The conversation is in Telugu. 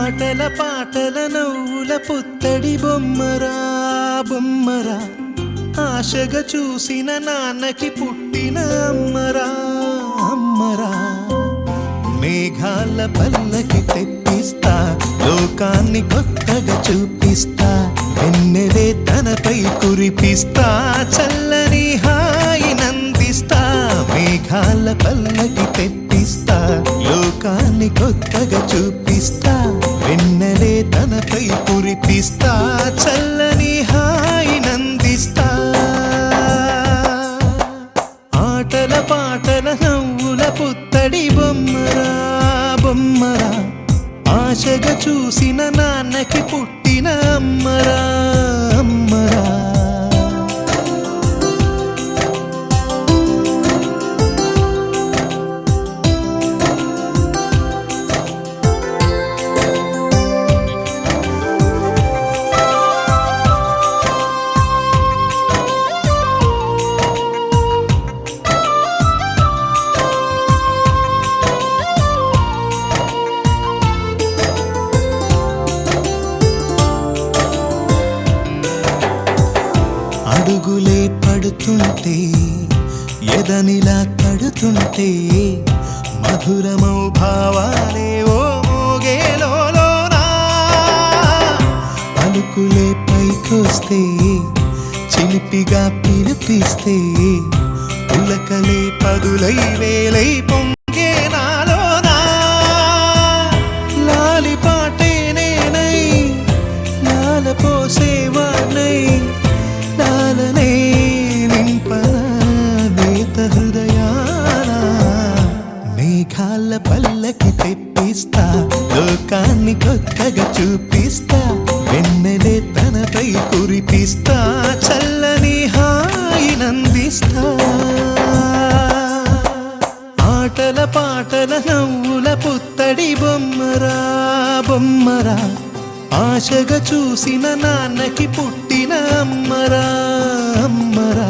ఆటల పాటల నవ్వుల పుత్తడి బొమ్మరా బొమ్మరా, ఆశగా చూసిన నాన్నకి పుట్టిన అమ్మరా అమ్మరా. మేఘాల పల్లకి తెప్పిస్తా, లోకాన్ని కొత్తగా చూపిస్తా, వెన్నెలే తనపై కురిపిస్తా, చల్లని హాయి నందిస్తా. మేఘాల పల్లకి తెప్పిస్తా, లోకాన్ని కొత్తగా చూపిస్తా, వెన్నెలే తనపై కురిపిస్తా, చల్లని హాయి నందిస్తా. ఆటల పాటల నవ్వుల పుత్తడి బొమ్మరా బొమ్మరా, ఆశగా చూసిన నాన్నకి పుట్టిన అమ్మరా అమ్మరా. అడుగులే పడుతుంటే, ఎదనిలా తడుతుంటే, మధురమౌ భావాలే ఓ మోగేలోనా. పలుకులే పైకొస్తే, చిలిపిగా పిలిపిస్తే, పులకలే పదులై వేలై పొంగే నాలోనా. లాలి పాటే నేనై లాలపోసేవాణ్ణై, లాలనే నింపనా నేత హృదయాన. మేఘాల పల్లకి తెప్పిస్తా, లోకాన్ని కొత్తగా చూపిస్తా, వెన్నెలే తనపై కురిపిస్తా, చల్లని హాయి నందిస్తా. ఆటల పాటల నవ్వుల పుత్తడి బొమ్మరా బొమ్మరా, ఆశగా చూసిన నాన్నకి పుట్టిన అమ్మరా అమ్మరా.